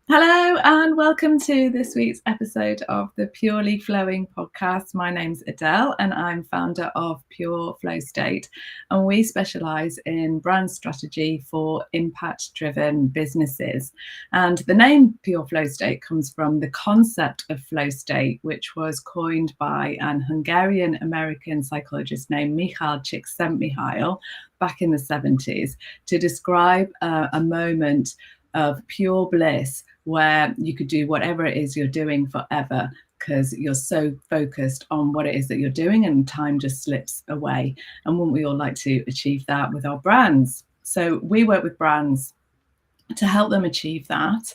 Hello and welcome to this week's episode of the Purely Flowing podcast. My name's Adele and I'm founder of Pure Flow State, and we specialise in brand strategy for impact-driven businesses. And the name Pure Flow State comes from the concept of flow state, which was coined by an Hungarian-American psychologist named Michal Csikszentmihalyi back in the 70s to describe a moment of pure bliss where you could do whatever it is you're doing forever because you're so focused on what it is that you're doing and time just slips away. And wouldn't we all like to achieve that with our brands? So we work with brands to help them achieve that,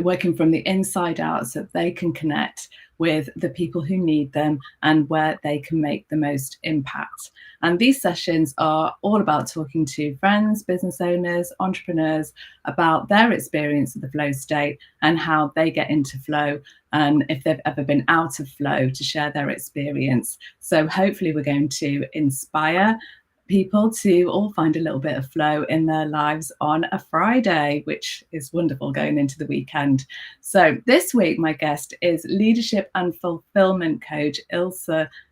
working from the inside out so that they can connect with the people who need them and where they can make the most impact. And these sessions are all about talking to friends, business owners, entrepreneurs about their experience of the flow state and how they get into flow, and if they've ever been out of flow, to share their experience. So hopefully we're going to inspire people to all find a little bit of flow in their lives on a Friday, which is wonderful going into the weekend. So this week, my guest is leadership and fulfillment coach Ilse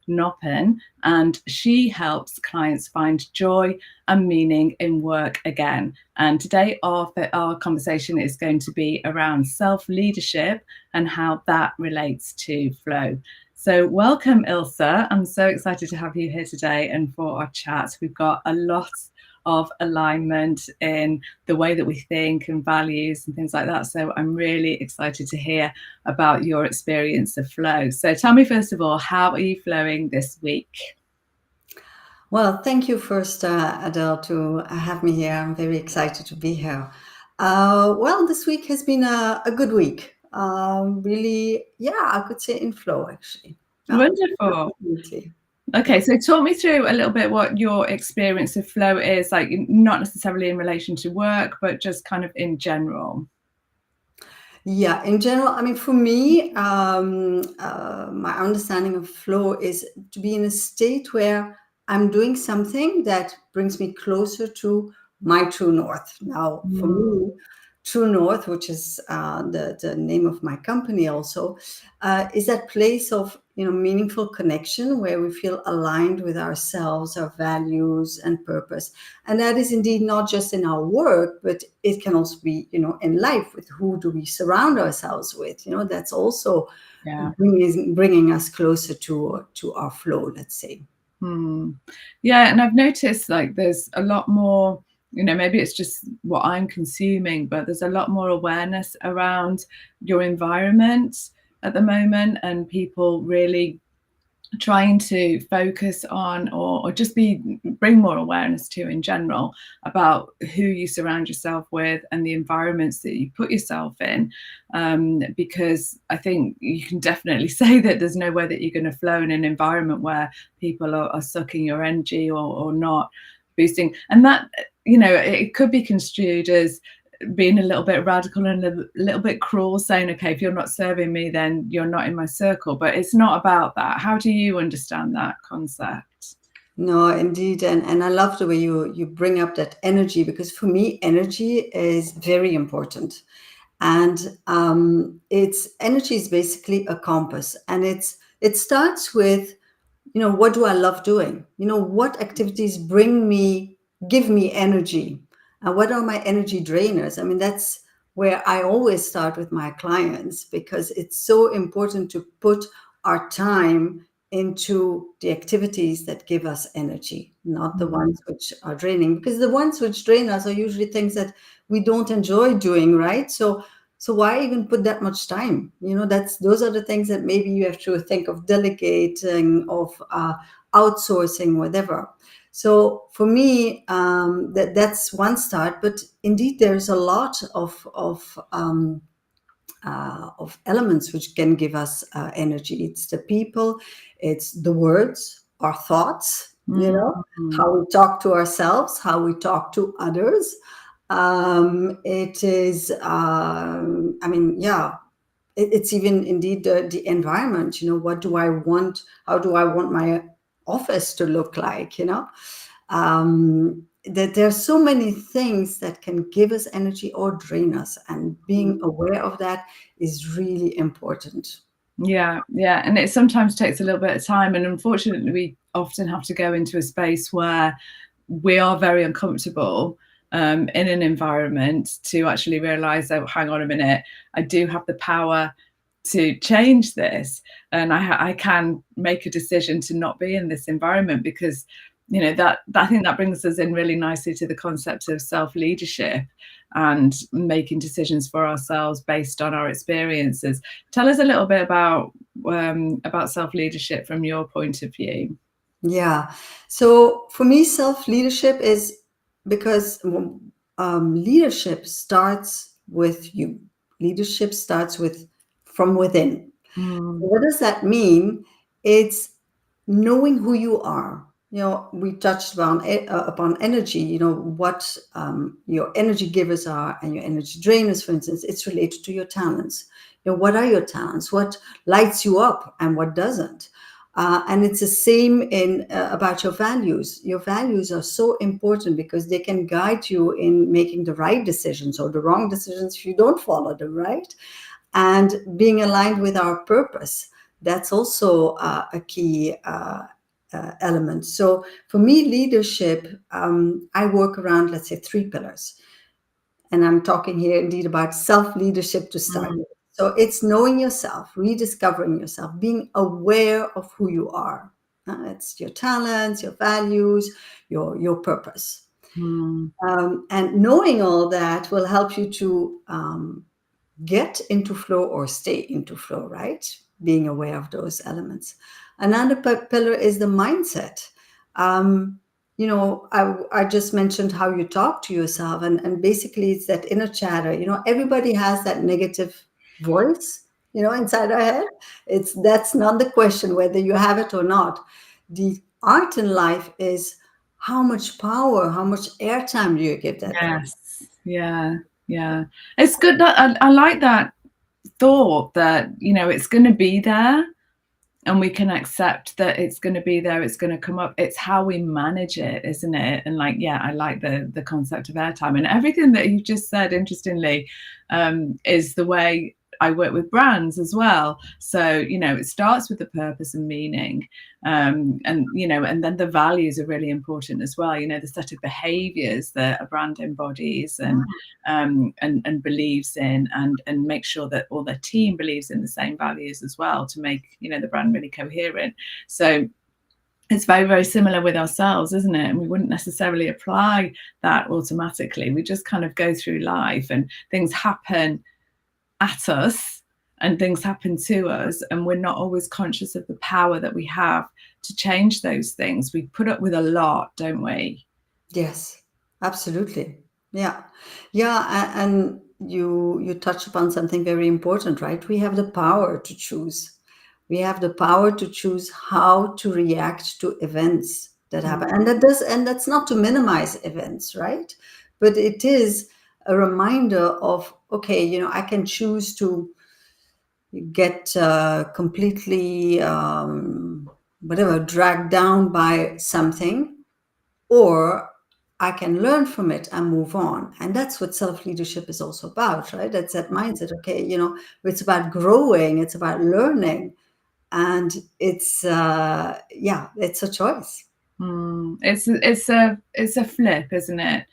Noppen, and she helps clients find joy and meaning in work again. And today our conversation is going to be around self-leadership and how that relates to flow. So welcome, Ilse. I'm so excited to have you here today and for our chat. We've got a lot of alignment in the way that we think and values and things like that. So I'm really excited to hear about your experience of flow. So tell me, first of all, how are you flowing this week? Well, thank you first, Adele, to have me here. I'm very excited to be here. Well, this week has been a good week. Really, I could say in flow, actually. Wonderful. Absolutely. Okay, so talk me through a little bit what your experience of flow is, like not necessarily in relation to work, but just kind of in general. Yeah, in general, I mean, for me, my understanding of flow is to be in a state where I'm doing something that brings me closer to my true north. Now, for me, True North, which is the name of my company also, is that place of meaningful connection where we feel aligned with ourselves, our values and purpose. And that is indeed not just in our work, but it can also be, in life, with who do we surround ourselves with. That's also bringing us closer to our flow, let's say. Yeah, and I've noticed like there's a lot more, maybe it's just what I'm consuming, but there's a lot more awareness around your environment at the moment, and people really trying to focus on or just bring more awareness to in general about who you surround yourself with and the environments that you put yourself in, because I think you can definitely say that there's no way that you're going to flow in an environment where people are sucking your energy or not boosting. And that, it could be construed as being a little bit radical and a little bit cruel, saying, okay, if you're not serving me, then you're not in my circle. But it's not about that. How do you understand that concept? No, indeed. And I love the way you bring up that energy, because for me, energy is very important. And energy is basically a compass. And it starts with, what do I love doing? What activities give me energy? And what are my energy drainers? I mean, that's where I always start with my clients, because it's so important to put our time into the activities that give us energy, not the ones which are draining, because the ones which drain us are usually things that we don't enjoy doing, right? So why even put that much time? Those are the things that maybe you have to think of delegating, of outsourcing, whatever. So for me, that's one start. But indeed, there's a lot of elements which can give us energy. It's the people, it's the words, our thoughts, how we talk to ourselves, how we talk to others. It is, it's even indeed the environment. What do I want? How do I want my office to look like? that there are so many things that can give us energy or drain us, and being aware of that is really important. Yeah, yeah. And it sometimes takes a little bit of time. And unfortunately, we often have to go into a space where we are very uncomfortable in an environment to actually realize, oh, hang on a minute, I do have the power to change this. And I can make a decision to not be in this environment, because that I think that brings us in really nicely to the concept of self-leadership and making decisions for ourselves based on our experiences. Tell us a little bit about self-leadership from your point of view. Yeah. So for me, self leadership is because leadership starts with you. Leadership starts with from within. Mm, What does that mean? It's knowing who you are. We touched upon energy. What your energy givers are and your energy drainers, for instance. It's related to your talents. What are your talents? What lights you up and what doesn't? And it's the same in about your values. Your values are so important because they can guide you in making the right decisions or the wrong decisions if you don't follow them, right? And being aligned with our purpose, that's also a key element. So for me, leadership, I work around, let's say, three pillars. And I'm talking here indeed about self leadership to start mm, with. So it's knowing yourself, rediscovering yourself, being aware of who you are. It's your talents, your values, your purpose. mm. And knowing all that will help you to get into flow or stay into flow, right? Being aware of those elements. Another pillar is the mindset. Um, I just mentioned how you talk to yourself, and basically it's that inner chatter. Everybody has that negative voice, inside our head. That's not the question whether you have it or not. The art in life is how much power, how much airtime do you give that voice? Yes. Yeah. Yeah. It's good that I like that thought that, it's going to be there, and we can accept that it's going to be there, it's going to come up. It's how we manage it, isn't it? And like, yeah, I like the concept of airtime, and everything that you just said, interestingly, is the way I work with brands as well. So it starts with the purpose and meaning, and then the values are really important as well. The set of behaviors that a brand embodies and believes in, and make sure that all their team believes in the same values as well, to make the brand really coherent. So it's very, very similar with ourselves, isn't it? And we wouldn't necessarily apply that automatically. We just kind of go through life, and things happen at us and things happen to us, and we're not always conscious of the power that we have to change those things. We put up with a lot, don't we? Yes, absolutely. Yeah. Yeah, and you touch upon something very important, right? We have the power to choose. We have the power to choose how to react to events that happen. Mm, And that's not to minimize events, right? But it is a reminder of, okay, I can choose to get completely whatever dragged down by something, or I can learn from it and move on. And that's what self leadership is also about, right? That's that mindset. Okay, it's about growing, it's about learning, and it's a choice. it's a flip, isn't it?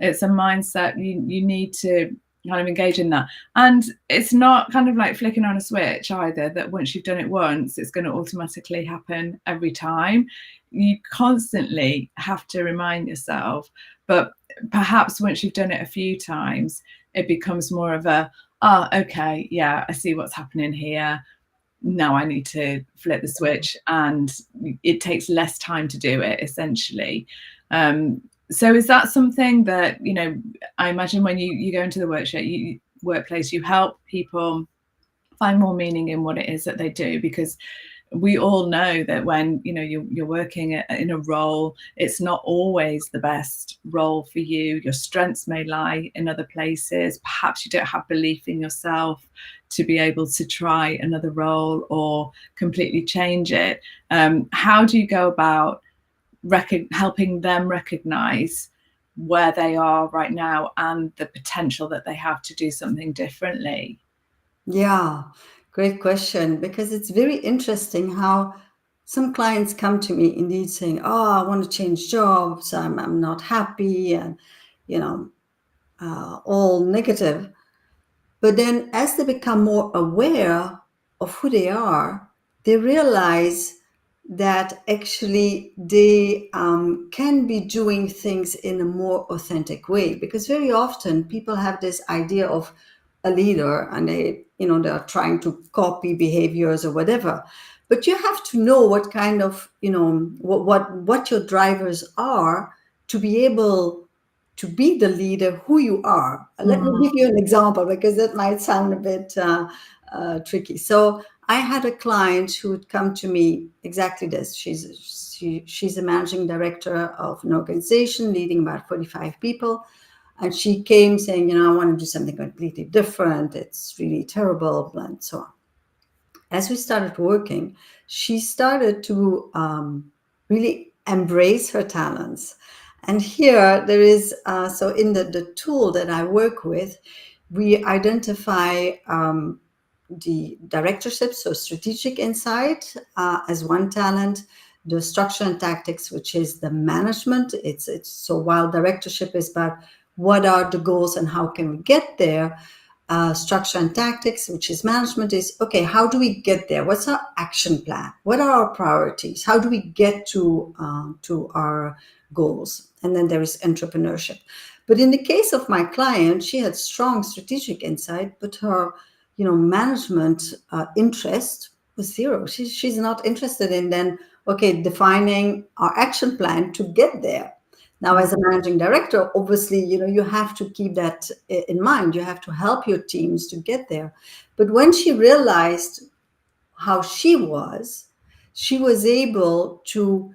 It's a mindset. You need to kind of engage in that, and it's not kind of like flicking on a switch either, that once you've done it once it's going to automatically happen every time. You constantly have to remind yourself, but perhaps once you've done it a few times, it becomes more of a, okay, yeah, I see what's happening here. Now I need to flip the switch, and it takes less time to do it, essentially. So is that something that, I imagine when you go into the workplace, you help people find more meaning in what it is that they do? Because we all know that when you're working in a role, it's not always the best role for you. Your strengths may lie in other places. Perhaps you don't have belief in yourself to be able to try another role or completely change it. How do you go about helping them recognize where they are right now and the potential that they have to do something differently? Yeah, great question, because it's very interesting how some clients come to me indeed saying, "Oh, I want to change jobs. I'm not happy," and you know, all negative. But then, as they become more aware of who they are, they realize that actually they can be doing things in a more authentic way. Because very often people have this idea of a leader, and they are trying to copy behaviors or whatever. But you have to know what kind of, what your drivers are, to be able to be the leader who you are. Let me Mm. give you an example, because that might sound a bit tricky. So I had a client who would come to me exactly this. She's a managing director of an organization leading about 45 people. And she came saying, I want to do something completely different. It's really terrible, and so on. As we started working, she started to really embrace her talents. And here there is, so in the tool that I work with, we identify the directorship, so strategic insight as one talent, the structure and tactics, which is the management. It's so while directorship is about what are the goals and how can we get there, structure and tactics, which is management, is okay, how do we get there? What's our action plan? What are our priorities? How do we get to our goals? And then there is entrepreneurship. But in the case of my client, she had strong strategic insight, but her management interest was zero. She's not interested in then, okay, defining our action plan to get there. Now, as a managing director, obviously, you have to keep that in mind. You have to help your teams to get there. But when she realized how she was able to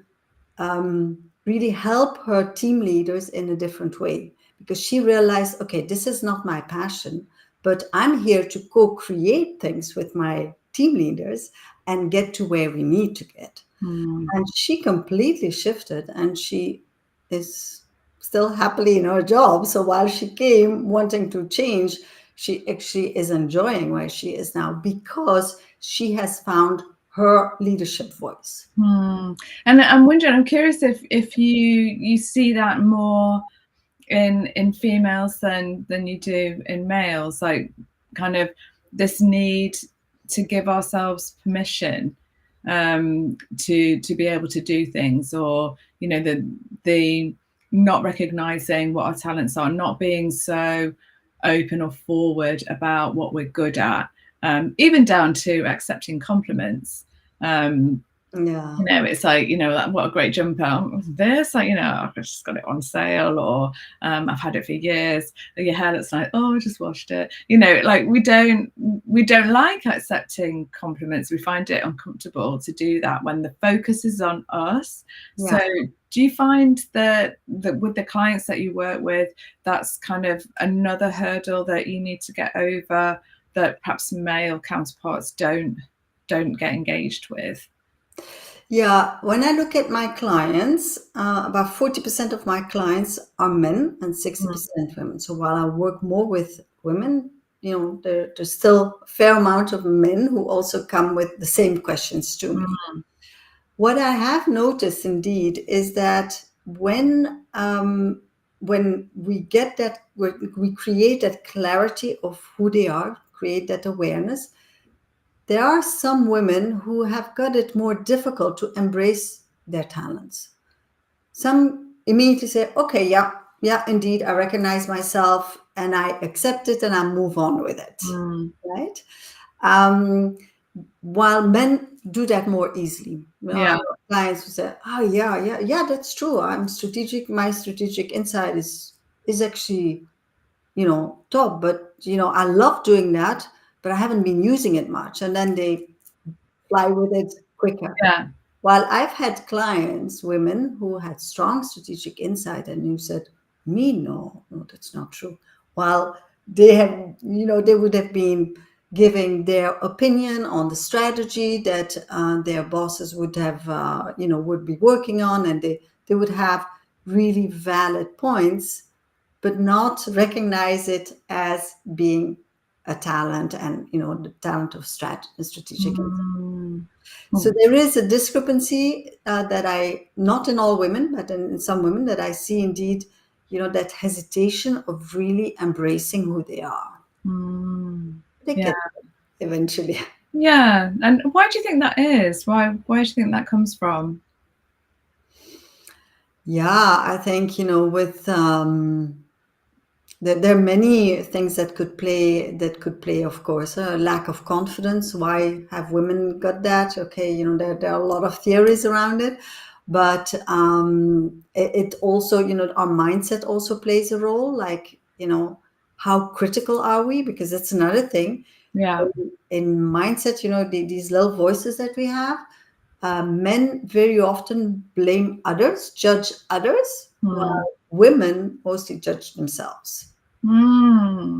really help her team leaders in a different way, because she realized, okay, this is not my passion, but I'm here to co-create things with my team leaders and get to where we need to get. Mm. And she completely shifted, and she is still happily in her job. So while she came wanting to change, she actually is enjoying where she is now, because she has found her leadership voice. And I'm wondering, I'm curious if you see that more in females than you do in males, like kind of this need to give ourselves permission to be able to do things, or the not recognizing what our talents are, not being so open or forward about what we're good at, even down to accepting compliments. Yeah. It's like, like, what a great jumper. This, like, I've just got it on sale, or I've had it for years. Your hair looks like, oh, I just washed it. Like we don't like accepting compliments. We find it uncomfortable to do that when the focus is on us. Yeah. So do you find that with the clients that you work with, that's kind of another hurdle that you need to get over, that perhaps male counterparts don't get engaged with? Yeah, when I look at my clients, about 40% of my clients are men and 60% women. So while I work more with women, there's still a fair amount of men who also come with the same questions to me. What I have noticed indeed is that when we get that, we create that clarity of who they are, create that awareness, there are some women who have got it more difficult to embrace their talents. Some immediately say, okay, yeah, yeah, indeed, I recognize myself and I accept it and I move on with it, right? Um, while men do that more easily. Yeah. Our clients who say, oh, yeah, yeah, yeah, that's true. I'm strategic. My strategic insight is actually, top, but, I love doing that, but I haven't been using it much. And then they fly with it quicker. Yeah. While I've had clients, women who had strong strategic insight and who said, me, no, no, that's not true. While they have, they would have been giving their opinion on the strategy that their bosses would have, would be working on, and they would have really valid points, but not recognize it as being a talent and, the talent of strategic. Mm. So Mm. there is a discrepancy that not in all women, but in some women that I see indeed, that hesitation of really embracing who they are. Mm. They Yeah. get there eventually. Yeah. And why do you think that is? Why do you think that comes from? Yeah, I think, with there are many things that could play, of course. A lack of confidence. Why have women got that? Okay, there are a lot of theories around it, but it also, our mindset also plays a role. Like, how critical are we? Because that's another thing. Yeah. In mindset, these little voices that we have, men very often blame others, judge others, Mm. while women mostly judge themselves.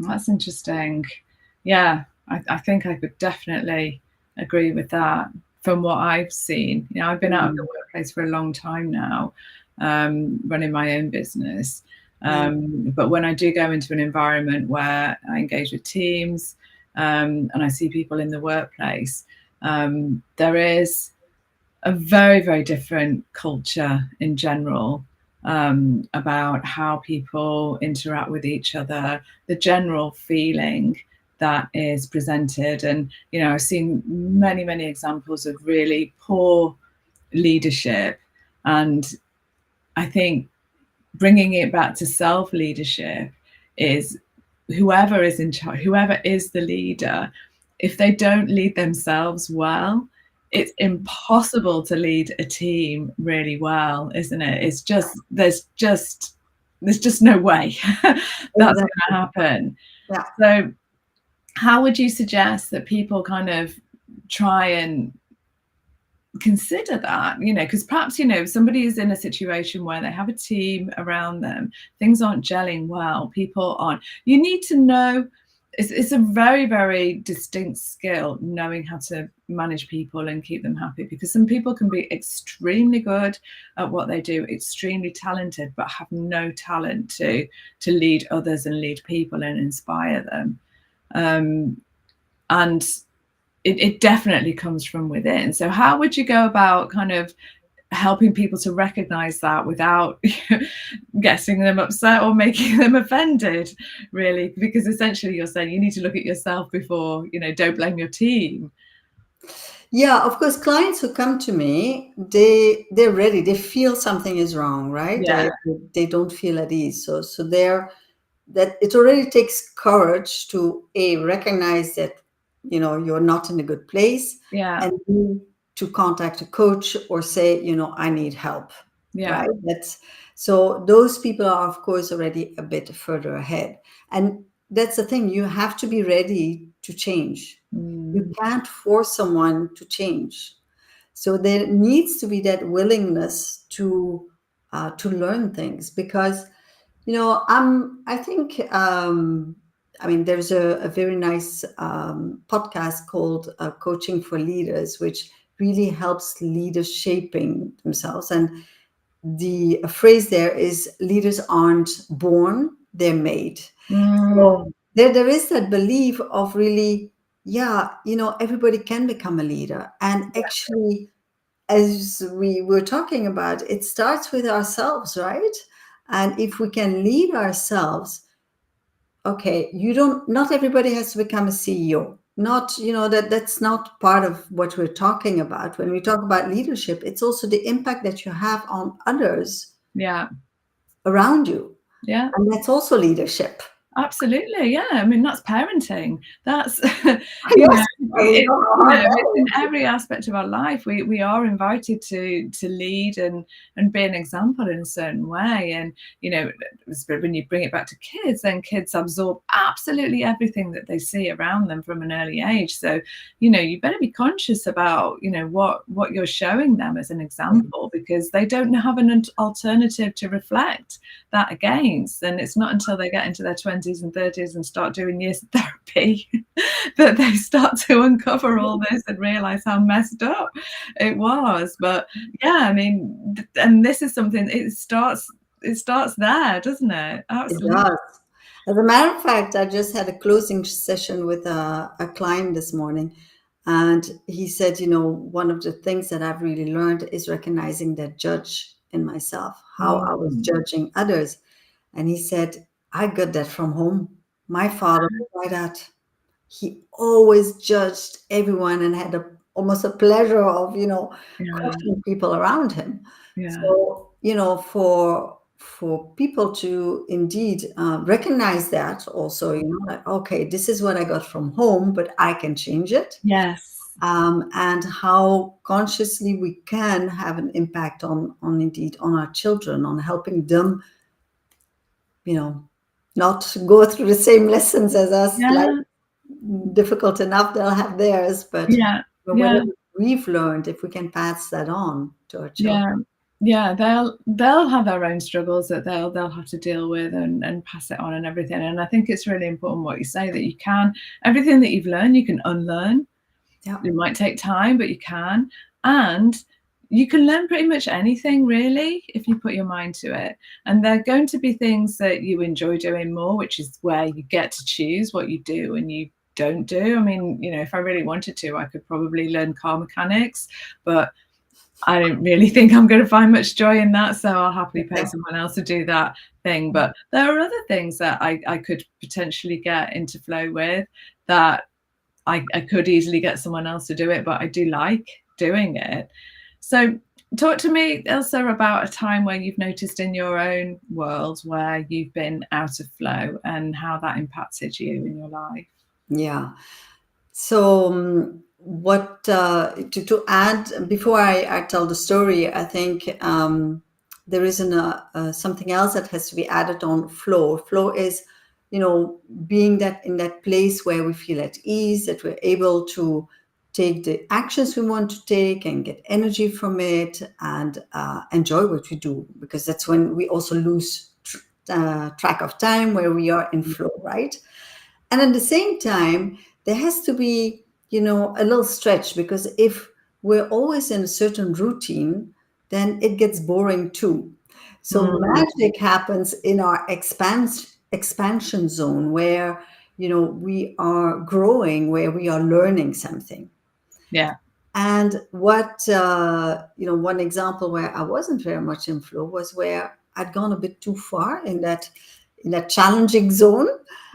That's interesting. Yeah, I think I could definitely agree with that from what I've seen. I've been out of the Mm, workplace for a long time now, running my own business. yeah. But when I do go into an environment where I engage with teams, and I see people in the workplace, there is a very, very different culture in general, about how people interact with each other, the general feeling that is presented. And, I've seen many, many examples of really poor leadership. And I think bringing it back to self leadership is whoever is in charge, whoever is the leader, if they don't lead themselves well, it's impossible to lead a team really well, isn't it? It's just there's just no way that's going to Exactly. happen. Yeah. So how would you suggest that people kind of try and consider that, because perhaps, somebody is in a situation where they have a team around them, things aren't gelling well, people aren't, you need to know, it's a very, very distinct skill, knowing how to manage people and keep them happy, because some people can be extremely good at what they do, extremely talented, but have no talent to lead others and lead people and inspire them. And it definitely comes from within. So how would you go about kind of helping people to recognize that without getting them upset or making them offended, really? Because essentially you're saying you need to look at yourself before, don't blame your team. Yeah, of course, clients who come to me, they're ready. They feel something is wrong, right? Yeah, They don't feel at ease. So that it already takes courage to recognize that you're not in a good place, yeah, and B, to contact a coach or say, I need help, yeah. right? That's so those people are, of course, already a bit further ahead. And that's the thing, you have to be ready to change. You Mm, can't force someone to change. So there needs to be that willingness to learn things, because I think, I mean, there's a very nice podcast called Coaching for Leaders, which really helps leaders shaping themselves. And the phrase there is, leaders aren't born, they're made. So mm, there is that belief of really, yeah, everybody can become a leader. And actually, as we were talking about, it starts with ourselves, right? And if we can lead ourselves, okay, not everybody has to become a CEO. Not, that's not part of what we're talking about. When we talk about leadership, it's also the impact that you have on others yeah, around you. yeah. And that's also leadership. Absolutely, yeah. I mean, that's parenting. That's, Yes, you know how hard it's in that is. every aspect of our life. We are invited to lead and be an example in a certain way. And when you bring it back to kids, then kids absorb absolutely everything that they see around them from an early age. So, you better be conscious about what you're showing them as an example, because they don't have an alternative to reflect that against. And it's not until they get into their 20s and 30s and start doing years of therapy that they start to uncover all this and realize how messed up it was. But yeah, I mean, and this is something, it starts it starts there, doesn't it? It Absolutely. does. As a matter of fact, I just had a closing session with a client this morning, and he said, one of the things that I've really learned is recognizing that judge in myself, how I was Mm. judging others. And he said, I got that from home. My father was like that. He always judged everyone and had almost a pleasure of, Yeah, crushing people around him. yeah, So, for people to indeed recognize that also, like, okay, this is what I got from home, but I can change it. yes, And how consciously we can have an impact on indeed on our children, on helping them, you know, not go through the same lessons as us. Life yeah, difficult enough, they'll have theirs, but yeah, whatever yeah. we've learned, if we can pass that on to our children. Yeah. Yeah, they'll have their own struggles that they'll have to deal with and pass it on and everything. And I think it's really important what you say, that you can everything that you've learned, you can unlearn. Yeah. It might take time, but you can. And you can learn pretty much anything really if you put your mind to it. And there are going to be things that you enjoy doing more, which is where you get to choose what you do and you don't do. I mean, if I really wanted to, I could probably learn car mechanics, but I don't really think I'm going to find much joy in that, so I'll happily pay someone else to do that thing. But there are other things that I could potentially get into flow with, that I could easily get someone else to do it, but I do like doing it. So talk to me, Ilse, about a time where you've noticed in your own world where you've been out of flow and how that impacted you in your life. Yeah. So, what to add before I tell the story, I think there is something else that has to be added on flow. Flow is, being that in that place where we feel at ease, that we're able to take the actions we want to take and get energy from it and enjoy what we do, because that's when we also lose track of time, where we are in flow, right? And at the same time, there has to be, a little stretch, because if we're always in a certain routine, then it gets boring too. So Mm, magic happens in our expansion zone, where, we are growing, where we are learning something. yeah. And one example where I wasn't very much in flow was where I'd gone a bit too far in that challenging zone.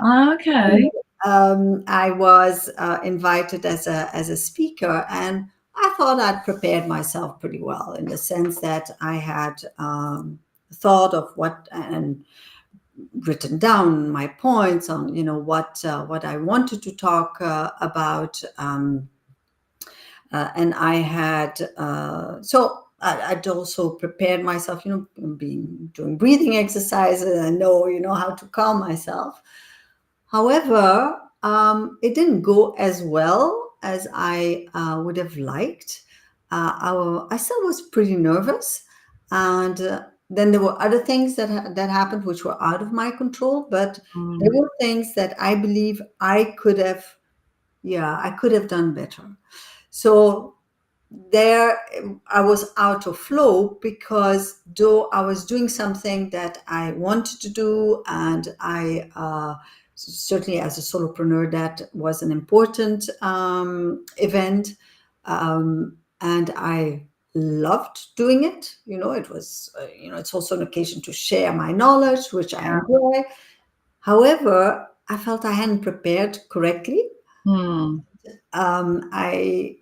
Okay. I was invited as a speaker, and I thought I'd prepared myself pretty well, in the sense that I had thought of what and written down my points on what I wanted to talk about, and I had I'd also prepared myself, being doing breathing exercises. I know how to calm myself. However, it didn't go as well as I would have liked. I still was pretty nervous, and then there were other things that happened which were out of my control. But there Mm, were things that I believe I could have, yeah, I could have done better. So there I was out of flow, because though I was doing something that I wanted to do, and I certainly, as a solopreneur, that was an important event, and I loved doing it. It was it's also an occasion to share my knowledge, which I yeah. enjoy. However, I felt I hadn't prepared correctly. Mm, I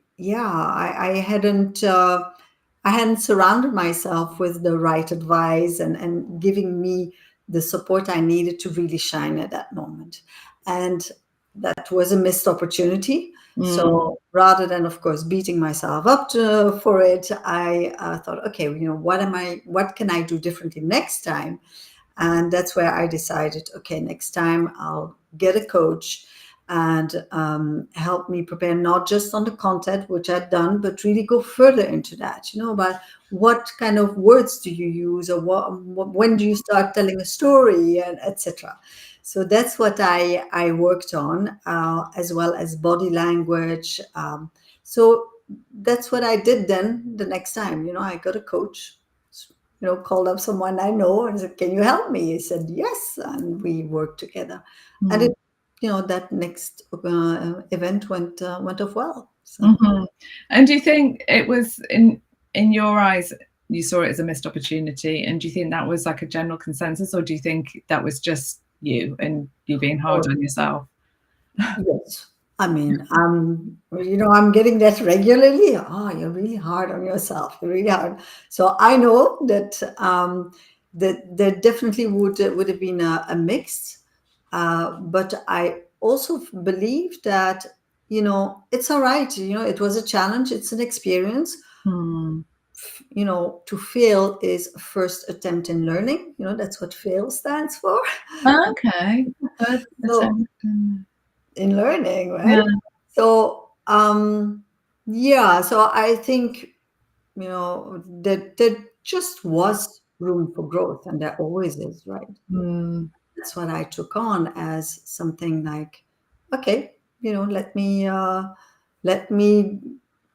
hadn't surrounded myself with the right advice, and giving me the support I needed to really shine at that moment. And that was a missed opportunity. mm, So rather than, of course, beating myself up for it, I thought, okay, what can I do differently next time? And that's where I decided, okay, next time I'll get a coach, and help me prepare, not just on the content, which I'd done, but really go further into that, about what kind of words do you use, or when do you start telling a story, and etc. So that's what I worked on, as well as body language. So that's what I did then the next time. I got a coach. called up someone I know and said, "Can you help me?" He said, "Yes," and we worked together. And Mm. that next event went off well. So Hmm. And do you think it was in your eyes, you saw it as a missed opportunity, and do you think that was like a general consensus, or do you think that was just you and you being hard on yourself? yes. I mean, I'm getting that regularly. Oh, you're really hard on yourself. You're really hard. So I know that that there definitely would have been a mix, but I also believe that it's all right. It was a challenge. It's an experience. Hmm. To fail is a first attempt in learning. That's what fail stands for. Okay. First So attempt. in learning, Yeah. right? So yeah, so I think that there just was room for growth, and there always is, right? Mm. That's what I took on as something like, okay, let me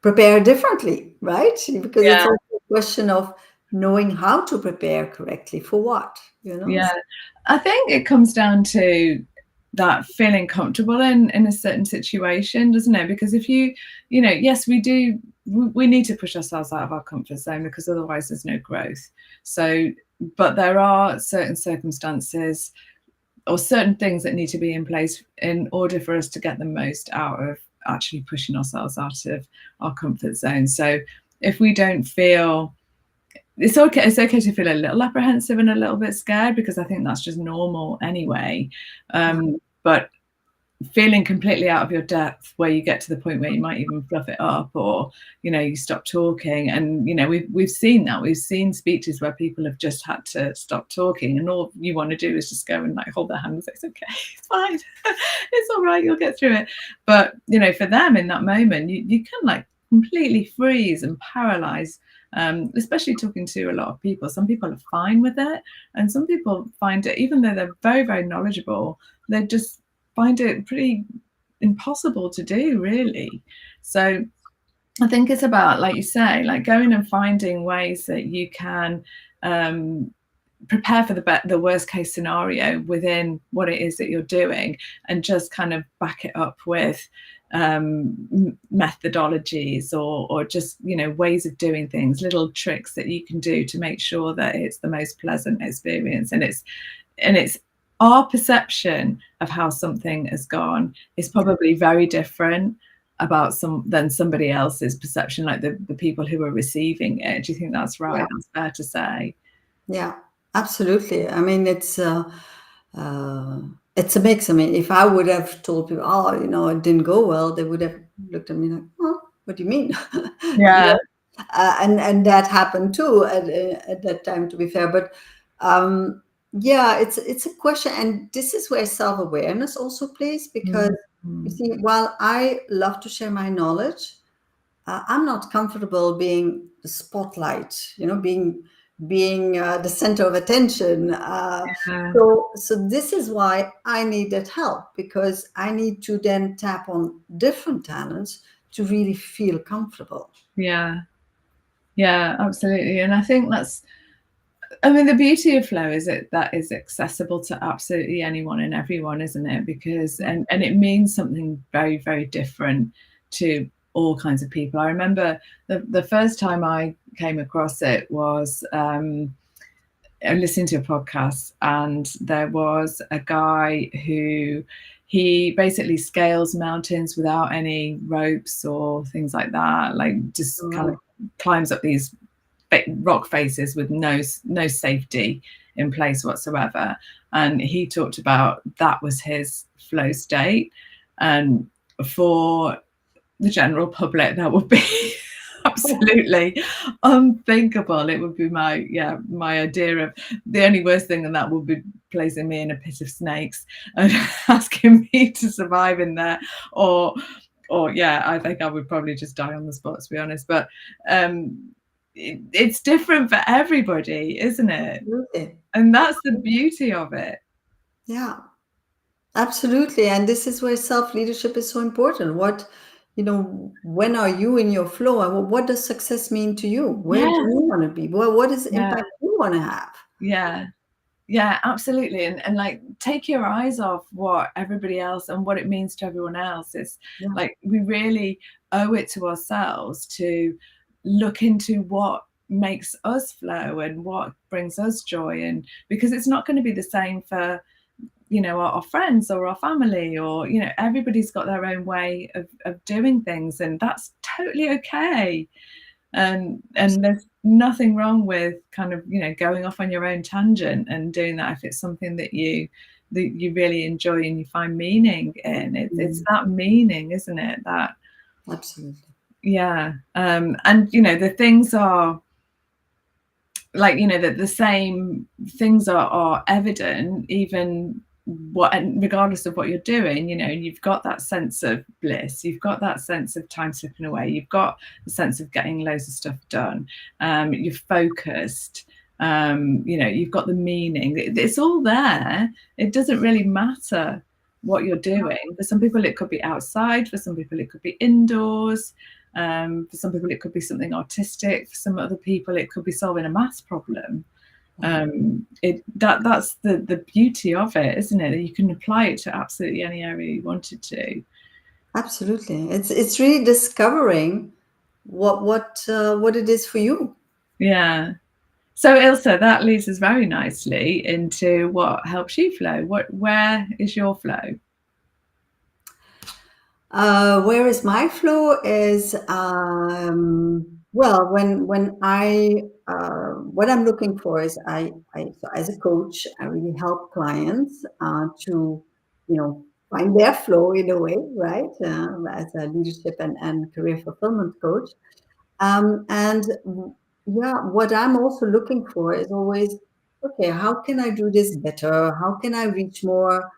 prepare differently, right? Because it's Yeah. also a question of knowing how to prepare correctly for what, Yeah. I think it comes down to that feeling comfortable in a certain situation, doesn't it? Because if yes, we do, we need to push ourselves out of our comfort zone because otherwise there's no growth. So, but there are certain circumstances or certain things that need to be in place in order for us to get the most out of actually pushing ourselves out of our comfort zone. So if we don't feel, it's okay to feel a little apprehensive and a little bit scared, because I think that's just normal anyway. But feeling completely out of your depth, where you get to the point where you might even fluff it up, or you stop talking. And we've seen that. We've seen speeches where people have just had to stop talking, and all you want to do is just go and like hold their hand and say, "It's okay, it's fine, it's all right, you'll get through it." But for them in that moment, you can like completely freeze and paralyze. Especially talking to a lot of people, some people are fine with it, and some people find it, even though they're very, very knowledgeable, they just find it pretty impossible to do, really. So I think it's about, like you say, like going and finding ways that you can um, prepare for the worst case scenario within what it is that you're doing, and just kind of back it up with methodologies, or just ways of doing things, little tricks that you can do to make sure that it's the most pleasant experience. And it's our perception of how something has gone is probably very different about than somebody else's perception, like the people who are receiving it. Do you think that's Yeah. right? That's fair to say. Yeah, absolutely. I mean, it's a mix. I mean, if I would have told people, "Oh, it didn't go well," they would have looked at me like, "Oh, what do you mean?" You Yeah. know, and that happened too at that time, to be fair. But yeah, it's a question, and this is where self-awareness also plays, because you Mm. see, while I love to share my knowledge, I'm not comfortable being the spotlight, being the center of attention. Yeah. So this is why I needed help, because I need to then tap on different talents to really feel comfortable. Yeah. Yeah, absolutely. And I think the beauty of flow is that is accessible to absolutely anyone and everyone, isn't it? Because and it means something very, very different to all kinds of people. I remember the first time I came across it was listening to a podcast, and there was a guy who he basically scales mountains without any ropes or things like that, like just kind of Oh, climbs up these rock faces with no safety in place whatsoever. And he talked about that was his flow state, and for the general public that would be absolutely unthinkable. It would be my idea of the only worst thing, and that would be placing me in a pit of snakes and asking me to survive in there, or yeah, I think I would probably just die on the spot, to be honest. But it's different for everybody, isn't it? absolutely. And that's the beauty of it. Yeah, absolutely. And this is where self-leadership is so important. When are you in your flow, and what does success mean to you? Where do Yes. you want to be? What is the Yeah. impact you want to have. Yeah. Yeah, absolutely. And like take your eyes off what everybody else and what it means to everyone else. It's Yeah. like we really owe it to ourselves to look into what makes us flow and what brings us joy. And because it's not going to be the same for, our friends or our family, or, everybody's got their own way of doing things, and that's totally okay. And there's nothing wrong with kind of going off on your own tangent and doing that if it's something that you really enjoy and you find meaning in. It's Mm, that meaning, isn't it, that absolutely. yeah. And the things are like, that the same things are evident, even what, and regardless of what you're doing, you've got that sense of bliss, you've got that sense of time slipping away, you've got the sense of getting loads of stuff done, you're focused, you've got the meaning. It's all there. It doesn't really matter what you're doing. For some people it could be outside, for some people it could be indoors, for some people, it could be something artistic. For some other people, it could be solving a maths problem. That's the beauty of it, isn't it? That you can apply it to absolutely any area you wanted to. Absolutely. It's really discovering what it is for you. Yeah. So, Ilse, that leads us very nicely into what helps you flow. Where is your flow? Whereas my flow is, well, when I what I'm looking for is so as a coach, I really help clients to, find their flow in a way, right? As a leadership and career fulfillment coach. And yeah, what I'm also looking for is always, okay, how can I do this better? How can I reach more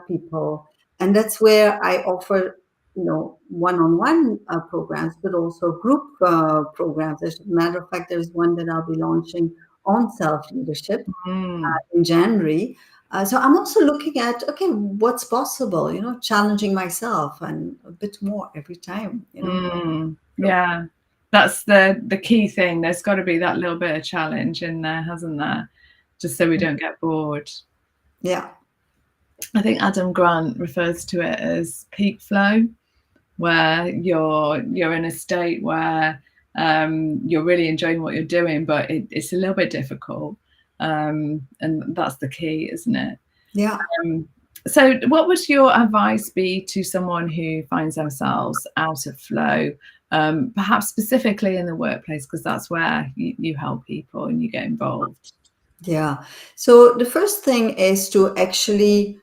people? And that's where I offer, one-on-one programs, but also group programs. As a matter of fact, there's one that I'll be launching on self-leadership Mm, in January. So I'm also looking at, okay, what's possible, challenging myself and a bit more every time. So, yeah, that's the key thing. There's got to be that little bit of challenge in there, hasn't there? Just so we don't get bored. yeah. I think Adam Grant refers to it as peak flow, where you're in a state where you're really enjoying what you're doing, but it's a little bit difficult, and that's the key, isn't it? Yeah. So, what would your advice be to someone who finds themselves out of flow, perhaps specifically in the workplace, because that's where you help people and you get involved? Yeah. So the first thing is to actually,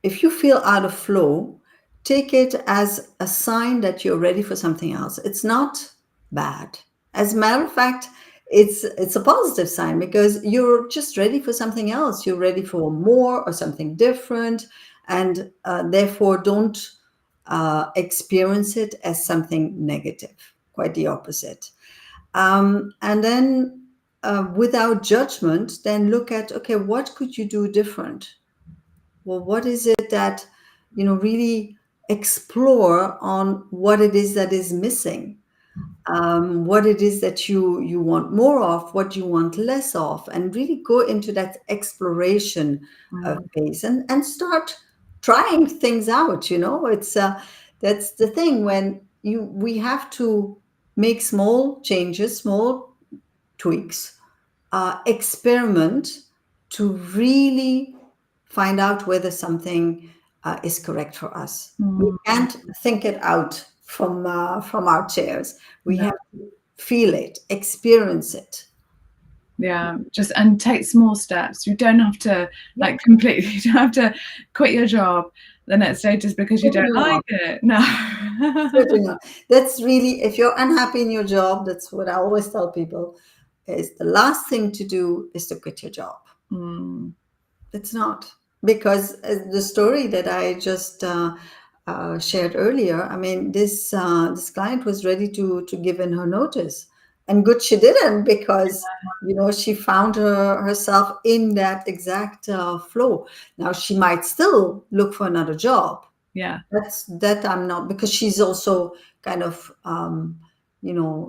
if you feel out of flow, take it as a sign that you're ready for something else. It's not bad. As a matter of fact, it's a positive sign because you're just ready for something else. You're ready for more or something different, and therefore don't experience it as something negative. Quite the opposite. And then, without judgment, then look at, okay, what could you do different? Well, what is it that, really explore on what it is that is missing, what it is that you want more of, what you want less of, and really go into that exploration Mm, phase and start trying things out. It's that's the thing when we have to make small changes, small tweaks, experiment to really find out whether something is correct for us. We mm, can't think it out from our chairs. We no. have to feel it, experience it. Yeah, just and take small steps. You don't have to Yeah, like completely. You don't have to quit your job the next day just because you don't certainly like not. it. No. Certainly not. That's really, if you're unhappy in your job, that's what I always tell people, is the last thing to do is to quit your job. Mm, It's not, because the story that I just shared earlier. I mean, this client was ready to give in her notice, and good she didn't, because she found herself in that exact flow. Now she might still look for another job. yeah. That I'm not, because she's also kind of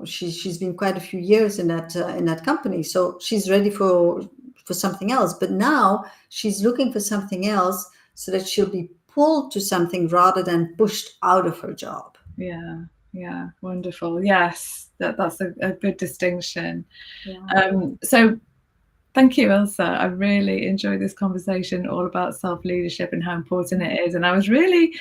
she's been quite a few years in that company, so she's ready for something else. But now she's looking for something else so that she'll be pulled to something rather than pushed out of her job. Yeah, wonderful. Yes, that's a good distinction. Yeah. So thank you, Ilse. I really enjoyed this conversation all about self-leadership and how important it is. And I was really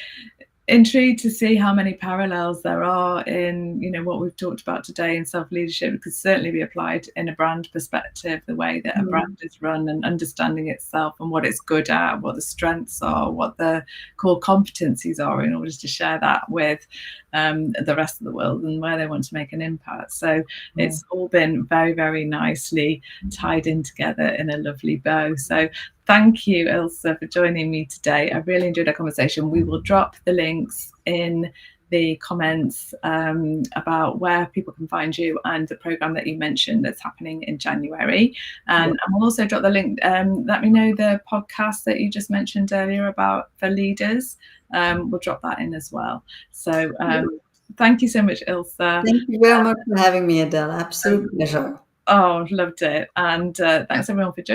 intrigued to see how many parallels there are in what we've talked about today in self-leadership. It could certainly be applied in a brand perspective, the way that a brand is run and understanding itself and what it's good at, what the strengths are, what the core competencies are, in order to share that with the rest of the world and where they want to make an impact. So it's all been very, very nicely tied in together in a lovely bow. So thank you, Ilse, for joining me today. I really enjoyed our conversation. We will drop the links in the comments about where people can find you and the programme that you mentioned that's happening in January. And we'll also drop the link. Let me know the podcast that you just mentioned earlier about for leaders. We'll drop that in as well. So thank you so much, Ilse. Thank you very much for having me, Adele. Absolute pleasure. Oh, loved it. And thanks everyone for joining.